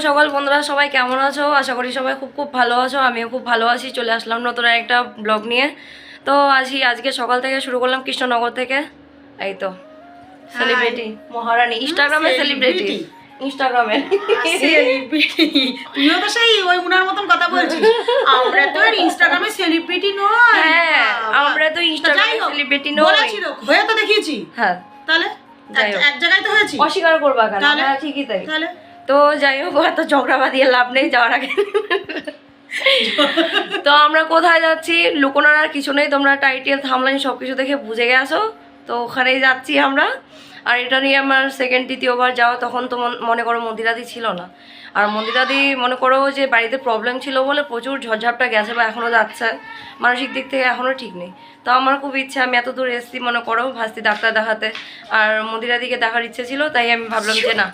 সকাল বন্ধুরা, সবাই কেমন আছো? আশা করি সবাই খুব খুব ভালো আছো। আমিও খুব ভালো আছি। চলে আসলাম নতুন একটা ব্লগ নিয়ে। তো আজকে সকাল থেকে শুরু করলাম কৃষ্ণনগর থেকে। এই তো সেলিব্রিটি মহারানী, ইনস্টাগ্রামে সেলিব্রিটি, ইনস্টাগ্রামে তুইও তো সেই ওই উনার মতন কথা বলছিস। আমরা তো আর ইনস্টাগ্রামে সেলিব্রিটি নই। হ্যাঁ, আমরা তো ইনস্টাগ্রামে সেলিব্রিটি নই। বলেছিল হয়ে তো দেখিয়েছি। হ্যাঁ, তাহলে এক জায়গায় তো হয়েছি। অস্বীকার করবা কেন? হ্যাঁ ঠিকই তাই। তাহলে তো যাই হোক, এত ঝগড়া বাঁধিয়ে লাভ নেই যাওয়ার আগে। তো আমরা কোথায় যাচ্ছি লুকোনোর আর কিছু নেই, তোমরা টাইটেল থামলাইন সব কিছু দেখে বুঝে গেছো। তো ওখানেই যাচ্ছি আমরা। আর এটা নিয়ে আমার দ্বিতীয়বার যাওয়া। তখন তো মনে করো মন্দিরাদি ছিল না। আর মন্দিরাদি মনে করো যে বাড়িতে প্রবলেম ছিল বলে প্রচুর ঝড়ঝাপটা গেছে বা এখনও যাচ্ছে, মানসিক দিক থেকে এখনও ঠিক নেই। তো আমার খুব ইচ্ছে, আমি এত দূর এসেছি মনে করো ভাস্তি ডাক্তার দেখাতে, আর মন্দিরাদিকে দেখার ইচ্ছে ছিল। তাই আমি ভাবলাম যে না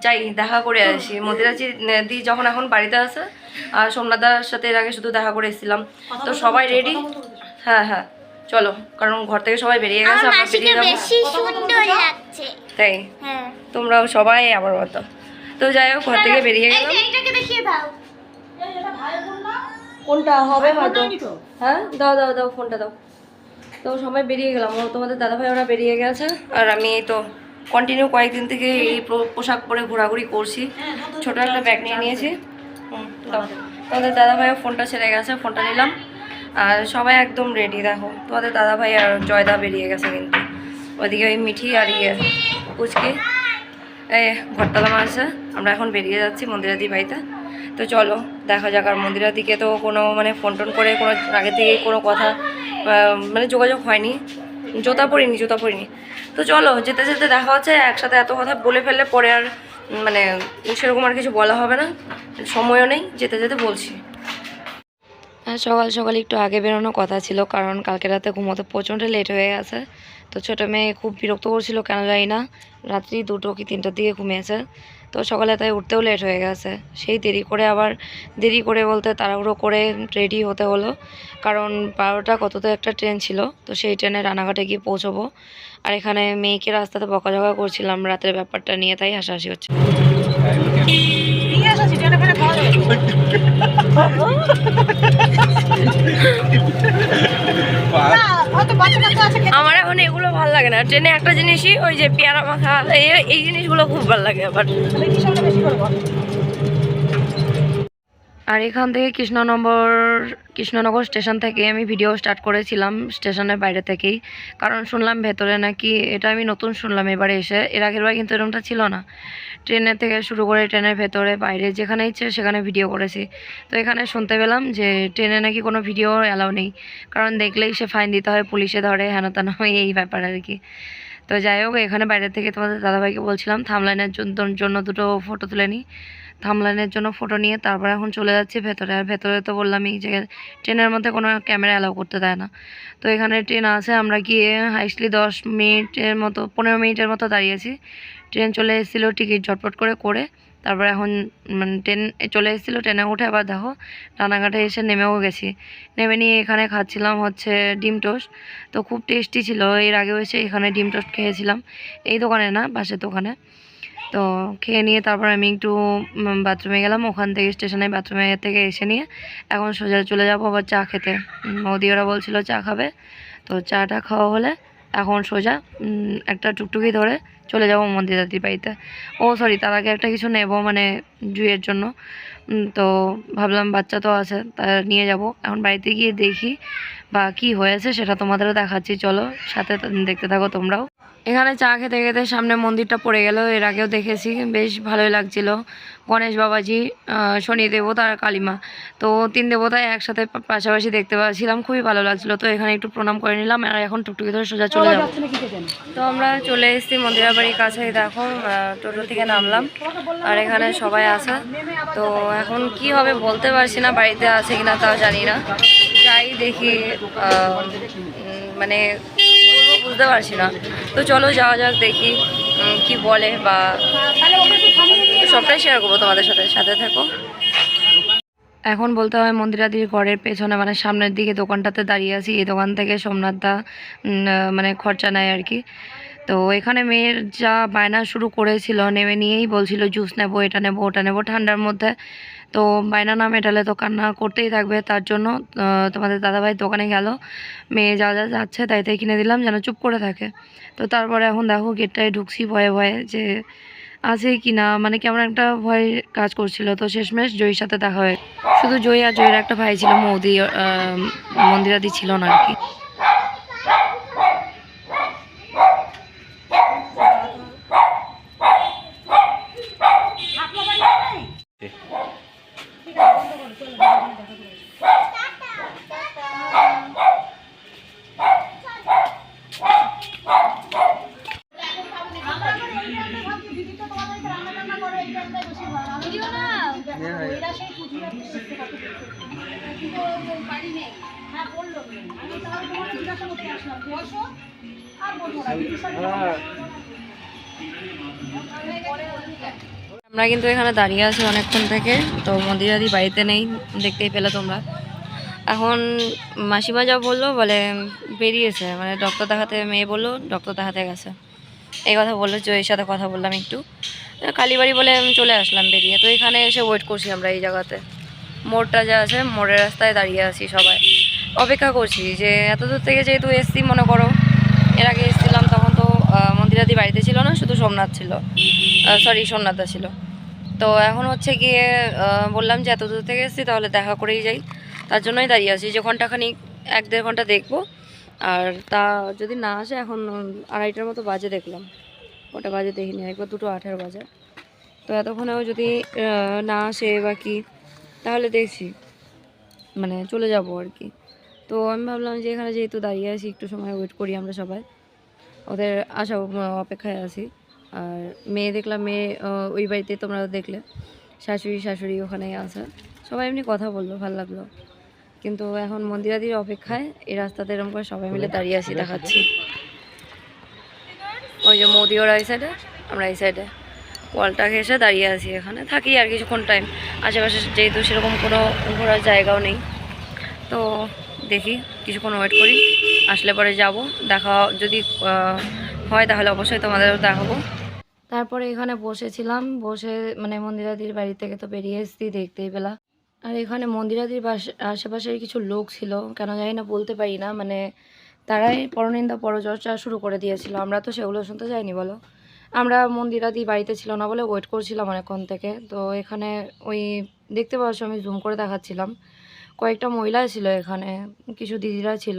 যাই, দেখা করে আসি। মন্দিরাদি যখন এখন বাড়িতে আছে, আর সোমনাথদার সাথে এর আগে শুধু দেখা করে এসেছিলাম। তো সবাই রেডি। হ্যাঁ হ্যাঁ চলো, কারণ ঘর থেকে সবাই বেরিয়ে গেছে, আমরা বেরিয়ে যাবো। তাই তোমরাও সবাই আবার মতো। তো যাই হোক, ঘর থেকে বেরিয়ে গেলাম। কোনটা হবে হয়তো? হ্যাঁ দাও দাও দাও, ফোনটা দাও। তো সবাই বেরিয়ে গেলাম, তোমাদের দাদাভাই ওরা বেরিয়ে গেছে। আর আমি এই তো কন্টিনিউ কয়েকদিন থেকে এই পোশাক পরে ঘোরাঘুরি করছি। ছোট একটা ব্যাগ নিয়ে নিয়েছি। তোমাদের দাদাভাইও ফোনটা ছেড়ে গেছে, ফোনটা নিলাম। আর সবাই একদম রেডি। দেখো তোমাদের দাদাভাই আর জয়দা বেরিয়ে গেছে, কিন্তু ওইদিকে ওই মিঠি আর পুচকি এই ঘরতলা মাসে। আমরা এখন বেরিয়ে যাচ্ছি মন্দিরাদি বাড়িতে। তো চলো দেখা যাক। আর মন্দিরাদিকে তো কোনো মানে ফোন টোন করে কোনো আগে থেকে কোনো কথা মানে যোগাযোগ হয়নি। জুতা পরিনি। তো চলো যেতে যেতে দেখা হচ্ছে। একসাথে এত কথা বলে ফেললে পরে আর মানে সেরকম আর কিছু বলা হবে না, সময়ও নেই। যেতে যেতে বলছি। সকাল সকাল একটু আগে বেরোনোর কথা ছিল, কারণ কালকে রাতে ঘুমোতে প্রচণ্ড লেট হয়ে গেছে। তো ছোটো মেয়ে খুব বিরক্ত করছিল, কেন জানি না, রাত্রি 2টো কি 3টার দিকে ঘুমিয়েছে। তো সকালে তাই উঠতেও লেট হয়ে গেছে। সেই দেরি করে বলতে তাড়াহুড়ো করে রেডি হতে হলো, কারণ 12টা কততে একটা ট্রেন ছিল। তো সেই ট্রেনে রানাঘাটে গিয়ে পৌঁছবো। আর এখানে মেয়েকে রাস্তাতে বকাঝকা করছিলাম রাতের ব্যাপারটা নিয়ে, তাই হাসাহাসি হচ্ছে। আমার এখন এগুলো ভালো লাগে না। ট্রেনে একটা জিনিসই, ওই যে পেয়ারা মাখা, এই জিনিসগুলো খুব ভালো লাগে। আবার আর এখান থেকে কৃষ্ণনগর স্টেশন থেকে আমি ভিডিও স্টার্ট করেছিলাম, স্টেশনের বাইরে থেকেই। কারণ শুনলাম ভেতরে নাকি, এটা আমি নতুন শুনলাম এবারে এসে, এর আগের বার কিন্তু এরকমটা ছিল না। ট্রেনের থেকে শুরু করে ট্রেনের ভেতরে বাইরে যেখানে ইচ্ছে সেখানে ভিডিও করেছি। তো এখানে শুনতে পেলাম যে ট্রেনে নাকি কোনো ভিডিও অ্যালাউ নেই, কারণ দেখলেই সে ফাইন দিতে হয়, পুলিশে ধরে, হেন তেন, এই ব্যাপার আর কি। তো যাই হোক, এখানে বাইরে থেকে তোমাদের দাদাভাইকে বলছিলাম থামলাইনের জন্য 2টো ফটো তুলে নিই। থামলাইনের জন্য ফটো নিয়ে তারপর এখন চলে যাচ্ছি ভেতরে। আর ভেতরে তো বললামই যে ট্রেনের মধ্যে কোনো ক্যামেরা অ্যালাউ করতে দেয় না। তো এখানে ট্রেন আছে, আমরা গিয়ে হাইস্টলি 15 মিনিটের মতো দাঁড়িয়েছি। ট্রেন চলে এসেছিলো, টিকিট ঝটপট করে তারপর এখন মানে ট্রেন চলে এসেছিলো। ট্রেনে উঠে আবার দেখো রানাঘাটে এসে নেমেও গেছি। নেমে নিয়ে এখানে খাচ্ছিলাম হচ্ছে ডিম টোস্ট। তো খুব টেস্টি ছিল। এর আগেও এসে এখানে ডিম টোস্ট খেয়েছিলাম, এই দোকানে না, পাশের দোকানে। তো খেয়ে নিয়ে তারপর আমি একটু বাথরুমে গেলাম। ওখান থেকে স্টেশনে বাথরুমে থেকে এসে নিয়ে এখন সোজা চলে যাবো আবার চা খেতে। মোদি ওরা বলছিল চা খাবে, তো চাটা খাওয়া হলে এখন সোজা একটা টুকটুকি ধরে চলে যাব মন্দিরাদির বাড়িতে। ও সরি, তার আগে একটা কিছু নেব, মানে জুইয়ের জন্য। তো ভাবলাম বাচ্চা তো আছে, তা নিয়ে যাব। এখন বাড়িতে গিয়ে দেখি বা কি হয়েছে সেটা তোমাদেরও দেখাচ্ছি। চলো সাথে দেখতে থাকো তোমরাও। এখানে চা খেতে খেতে সামনে মন্দিরটা পড়ে গেল। এর আগেও দেখেছি, বেশ ভালোই লাগছিল। গণেশ বাবাজি, শনি দেবতা আর কালীমা, তো 3 দেবতায় একসাথে পাশাপাশি দেখতে পাচ্ছিলাম, খুবই ভালো লাগছিলো। তো এখানে একটু প্রণাম করে নিলাম, আর এখন টুকটুকি ধরে সোজা চলে যাবো। তো আমরা চলে এসেছি মন্দিরের বাড়ির কাছেই। দেখো টোটো থেকে নামলাম, আর এখানে সবাই আছে। তো এখন কি হবে বলতে পারছি না, বাড়িতে আছে কিনা তাও জানি না। যাই দেখি, মানে বুঝতে পারছি না। তো চলো যাওয়া যাক, দেখি কি বলে, বা সবটাই শেয়ার করবো তোমাদের সাথে থাকো। এখন বলতে হয় মন্দিরাদির ঘরের পেছনে মানে সামনের দিকে দোকানটাতে দাঁড়িয়ে আছি। এই দোকান থেকে সোমনাথদা মানে খরচা নেয় আর কি। তো তো এখানে মেয়ের যা বায়না শুরু করেছিল, নেমে নিয়েই বলছিল জুস নেবো, এটা নেবো, ওটা নেবো ঠান্ডার মধ্যে। তো বায়না না মেটালে তো কান্না করতেই থাকবে, তার জন্য তোমাদের দাদাভাই দোকানে গেল, মেয়ে যা যা যাচ্ছে তাই তাই কিনে দিলাম যেন চুপ করে থাকে। তো তারপরে এখন দেখো গেটটায় ঢুকছি ভয়ে ভয়ে যে আছে কি না, মানে কেমন একটা ভয় কাজ করছিল। তো শেষমেশ জয়ীর সাথে দেখা হয়, শুধু জয়ী আর জয়ীর একটা ভাই ছিল, মৌদি মন্দিরাদি ছিল না আর কি। আমরা কিন্তু এখানে দাঁড়িয়ে আছি অনেকক্ষণ থেকে। তো মন্দিরাদি বাড়িতে নেই, দেখতেই পেলে তোমরা। এখন মাসিমা যা বললো, বলে বেরিয়েছে, মানে ডক্টর দেখাতে, মেয়ে বললো ডক্টর দেখাতে গেছে, এই কথা বললো। জয়ের সাথে কথা বললাম একটু, কালীবাড়ি বলে আমি চলে আসলাম বেরিয়ে। তো এখানে এসে ওয়েট করছি আমরা এই জায়গাতে, মোড়টা যা আছে মোড়ের রাস্তায় দাঁড়িয়ে আছি, সবাই অপেক্ষা করছি যে এত দূর থেকে যেহেতু এসছি, মনে করো এর আগে এসেছিলাম তখন তো মন্দিরাদি বাড়িতে ছিল না, শুধু সোমনাথ ছিল, সোমনাথদা ছিল। তো এখন হচ্ছে গিয়ে বললাম যে এত দূর থেকে এসেছি, তাহলে দেখা করেই যাই, তার জন্যই দাঁড়িয়ে আছি যে ঘন্টাখানিক 1-1.5 ঘন্টা দেখবো। আর তা যদি না আসে, এখন 2:30টার মতো বাজে, দেখলাম ওটা বাজে দেখিনি, একবার 2:18 বাজে। তো এতক্ষণেও যদি না আসে বা কি, তাহলে দেখছি মানে চলে যাব আর কি। তো আমি ভাবলাম যে এখানে যেহেতু দাঁড়িয়ে আছি, একটু সময় ওয়েট করি আমরা সবাই, ওদের আসা অপেক্ষায় আছি। আর মেয়ে দেখলাম, মেয়ে ওই বাড়িতে তোমরা দেখলে, শাশুড়ি ওখানেই আছে, সবাই এমনি কথা বললো, ভালো লাগলো। কিন্তু এখন মন্দিরাদির অপেক্ষায় এই রাস্তাতে এরকম করে সবাই মিলে দাঁড়িয়ে আছি, দেখাচ্ছি। ওই যে মোদি ওরা এই সাইডে, আমরা এই সাইডে ওয়ালটা ঘেসে দাঁড়িয়ে আছি, এখানে থাকি আর কিছুক্ষণ টাইম। আশেপাশে যেহেতু সেরকম কোনো ঘোরার জায়গাও নেই, তো দেখি কিছুক্ষণ ওয়েট করি, আসলে পরে যাব, দেখা যদি হয় তাহলে অবশ্যই তোমাদেরও দেখাবো। তারপরে এখানে বসেছিলাম, বসে মানে মন্দিরাদির বাড়ি থেকে তো বেরিয়ে এসেছি, দেখতেই পেলা। আর এখানে মন্দিরাদির আশেপাশের কিছু লোক ছিল, কেন জানি না, বলতে পারি না, মানে তারাই পরনিন্দা পরচর্চা শুরু করে দিয়েছিল। আমরা তো সেগুলো শুনতে যাইনি, বলো, আমরা মন্দিরাদি বাড়িতে ছিল না বলে ওয়েট করছিলাম অনেকক্ষণ থেকে। তো এখানে ওই দেখতে পাচ্ছ, আমি জুম করে দেখাচ্ছিলাম, কয়েকটা মহিলা ছিল এখানে, কিছু দিদিরা ছিল,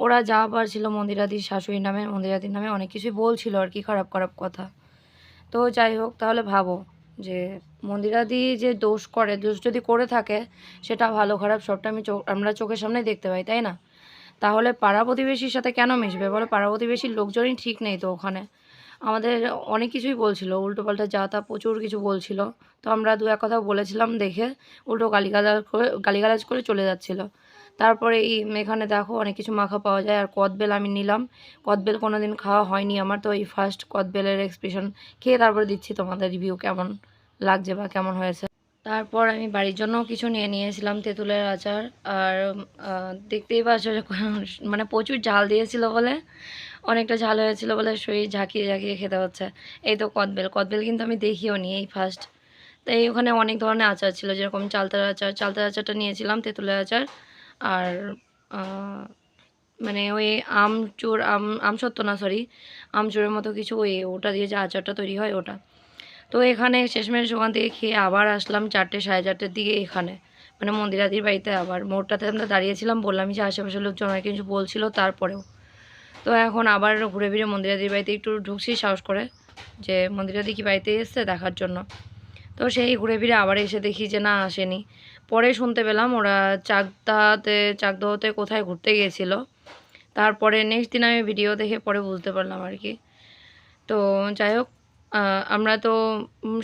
ওরা যা পারছিল মন্দিরাদির শাশুড়ির নামে, মন্দিরাদির নামে অনেক কিছুই বলছিল আর কি, খারাপ খারাপ কথা। তো যাই হোক, তাহলে ভাবো যে মন্দিরাদি যে দোষ করে, দোষ যদি করে থাকে, সেটা ভালো খারাপ সবটা আমরা চোখের সামনেই দেখতে পাই, তাই না? তাহলে পাড়া প্রতিবেশীর সাথে কেন মিশবে বলো? পাড়া প্রতিবেশীর লোকজনই ঠিক নেই তো ওখানে, আমাদের অনেক কিছুই বলছিল, উল্টোপাল্টা যা তা প্রচুর কিছু বলছিল। তো আমরা 2-1 কথা বলেছিলাম দেখে, উল্টো গালিগালাজ করে চলে যাচ্ছিল। তারপরে এই এখানে দেখো অনেক কিছু মাখা পাওয়া যায়, আর কদবেল আমি নিলাম। কদবেল কোনো দিন খাওয়া হয়নি আমার, তো এই ফার্স্ট কদবেলের এক্সপ্রেশন খেয়ে তারপরে দিচ্ছি তোমাদের রিভিউ, কেমন লাগছে বা কেমন হয়েছে। তারপর আমি বাড়ির জন্য কিছু নিয়ে নিয়েছিলাম, তেঁতুলের আচার। আর দেখতেই পাচ্ছ যে মানে প্রচুর ঝাল দিয়েছিল বলে, অনেকটা ঝাল হয়েছিল বলে শরীর ঝাঁকিয়ে ঝাঁকিয়ে খেতে হচ্ছে। এই তো কদবেল কিন্তু আমি দেখিও নি, এই ফার্স্ট। তাই ওখানে অনেক ধরনের আচার ছিল, যেরকম চালতার আচারটা নিয়েছিলাম, তেঁতুলের আচার, আর মানে ওই আমসত্ত্ব না, সরি, আমচুরের মতো কিছু, ওটা দিয়ে যে আচারটা তৈরি হয় ওটা। তো এখানে শেষমেশ ওখান থেকে খেয়ে আবার আসলাম 4-4:30 দিকে এখানে, মানে মন্দিরাদির বাড়িতে। আবার মোড়টাতে আমরা দাঁড়িয়েছিলাম, বললাম যে আশেপাশের লোকজন অনেক কিছু বলছিল, তারপরেও তো এখন আবার ঘুরে ফিরে মন্দিরাদির বাড়িতে একটু ঢুকছি সাহস করে, যে মন্দিরাদি কি বাড়িতে এসছে দেখার জন্য। তো সেই ঘুরে ফিরে আবার এসে দেখি যে না, আসেনি। পরে শুনতে পেলাম ওরা চাকদহতে কোথায় ঘুরতে গিয়েছিল। তারপরে নেক্সট দিন আমি ভিডিও দেখে পরে বুঝতে পারলাম আর কি। তো যাই হোক, আমরা তো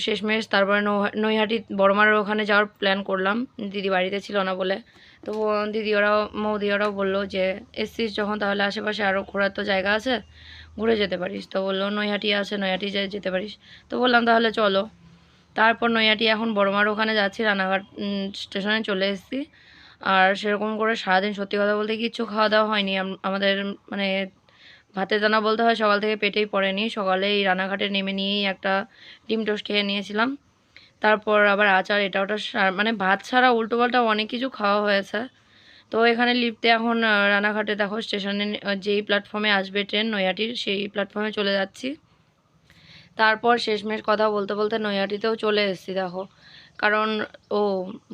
শেষমেশ তারপরে নৈহাটি বড়মার ওখানে যাওয়ার প্ল্যান করলাম, দিদি বাড়িতে ছিল না বলে। তো মৌদি ওরাও বললো যে এসছিস যখন, তাহলে আশেপাশে আরও ঘোরার তো জায়গা আছে, ঘুরে যেতে পারিস। তো বললো নৈহাটি আছে, নৈহাটি যেতে পারিস। তো বললাম তাহলে চলো। তারপর নৈহাটি এখন বড়মার ওখানে যাচ্ছি, রানাঘাট স্টেশনে চলে এসেছি। আর সেরকম করে সারাদিন সত্যি কথা বলতে কিচ্ছু খাওয়া দাওয়া হয়নি আমাদের, মানে ভাতের দানা বলতে হয় সকাল থেকে পেটেই পড়েনি, সকালে এই রানাঘাটে নেমে নিয়েই একটা ডিম টোস্ট খেয়ে নিয়েছিলাম। তারপর আবার আচার এটা ওটা মানে ভাত ছাড়া উল্টোপাল্টা অনেক কিছু খাওয়া হয়েছে। তো এখানে লিফটে এখন রানাঘাটে দেখো স্টেশনে যেই প্ল্যাটফর্মে আসবে ট্রেন নৈহাটির সেই প্ল্যাটফর্মে চলে যাচ্ছি। তারপর শেষমেশ কথা বলতে বলতে নৈহাটিতেও চলে এসেছি দেখো। কারণ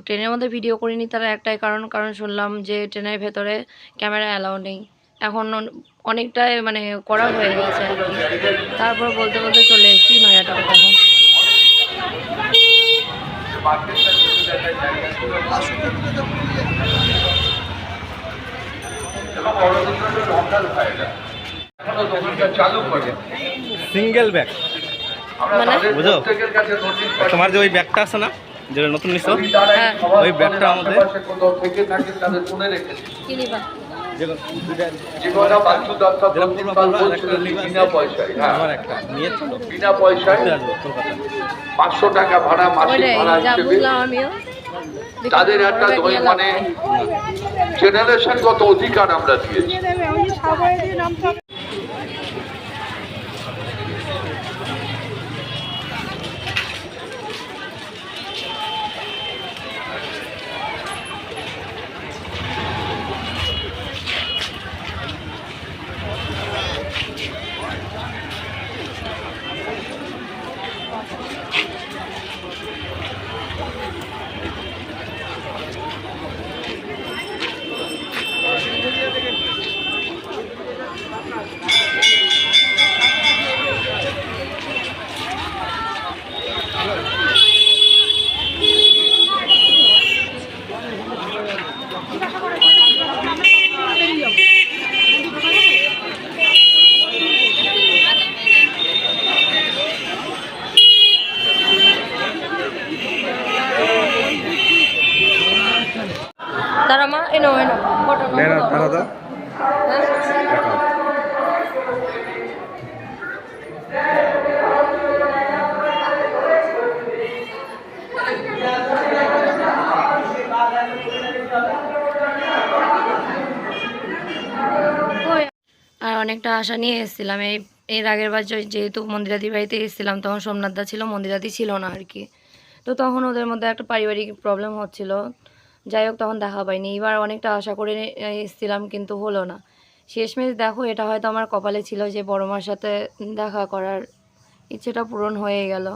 ট্রেনের মধ্যে ভিডিও করিনি তার একটাই কারণ শুনলাম যে ট্রেনের ভেতরে ক্যামেরা অ্যালাউ নেই। এখন অনেকটাই মানে করা হয়ে গেছে আর কি। তারপর বলতে বলতে চলে এসেছি নৈহাটিতে দেখো। সিঙ্গেল ব্যাগ মানে বুঝো, তোমার যে ওই ব্যাগটা আছে না যেটা নতুন নিছো, হ্যাঁ ওই ব্যাগটা আমাদের কি নিবা? আমার একটা নিয়ে চলো বিনা পয়সায় আসবো কলকাতা। 500 টাকা ভাড়া মাসিক ওইটাই ভাড়া যা হিসেবে বুঝলাম আমিও। তাদের একটা মানে জেনারেশনগত অধিকার আমরা দিয়েছি। তারা মা এনো ফটো দাদা আর অনেকটা আশা নিয়ে এসেছিলাম। এর আগের বার যেহেতু মন্দিরাদি বাড়িতে এসেছিলাম তখন সোমনাথদা ছিল, মন্দিরাদি ছিল না আর কি। তো তখন ওদের মধ্যে একটা পারিবারিক প্রবলেম হচ্ছিল, যাই হোক তখন দেখা পাইনি। এবার অনেকটা আশা করে এসেছিলাম কিন্তু হলো না। শেষমেশ দেখো এটা হয়তো আমার কপালে ছিল যে বড় মার সাথে দেখা করার ইচ্ছেটা পূরণ হয়ে গেল।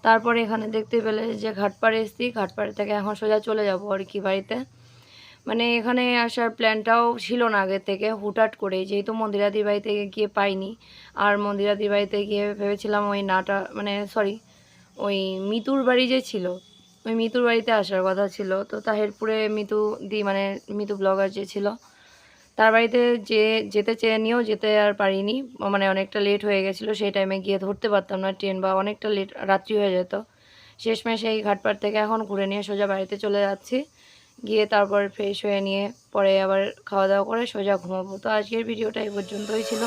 তারপরে এখানে দেখতে পেলে যে ঘাটপাড়ে এসেছি, ঘাটপাড়ে থেকে এখন সোজা চলে যাব আর কি বাড়িতে। মানে এখানে আসার প্ল্যানটাও ছিল না আগে থেকে, হুটহাট করে, যেহেতু মন্দিরাদির বাড়িতে গিয়ে পাইনি। আর মন্দিরাদির বাড়িতে গিয়ে ভেবেছিলাম ওই নাটা মানে সরি ওই মিতুর বাড়ি যে ছিল ওই মিতুর বাড়িতে আসার কথা ছিল। তো তাহেরপুরে মিতু দি মানে মিতু ব্লগার যে ছিল তার বাড়িতে যেতে চেয়ে নিয়েও যেতে আর পারিনি, মানে অনেকটা লেট হয়ে গেছিলো, সেই টাইমে গিয়ে ধরতে পারতাম না ট্রেন বা অনেকটা লেট রাত্রি হয়ে যেত। শেষমেশ এই ঘাটপাড় থেকে এখন ঘুরে নিয়ে সোজা বাড়িতে চলে যাচ্ছি, গিয়ে তারপর ফ্রেশ হয়ে নিয়ে পরে আবার খাওয়া দাওয়া করে সোজা ঘুমাবো। তো আজকের ভিডিওটা এই পর্যন্তই ছিল।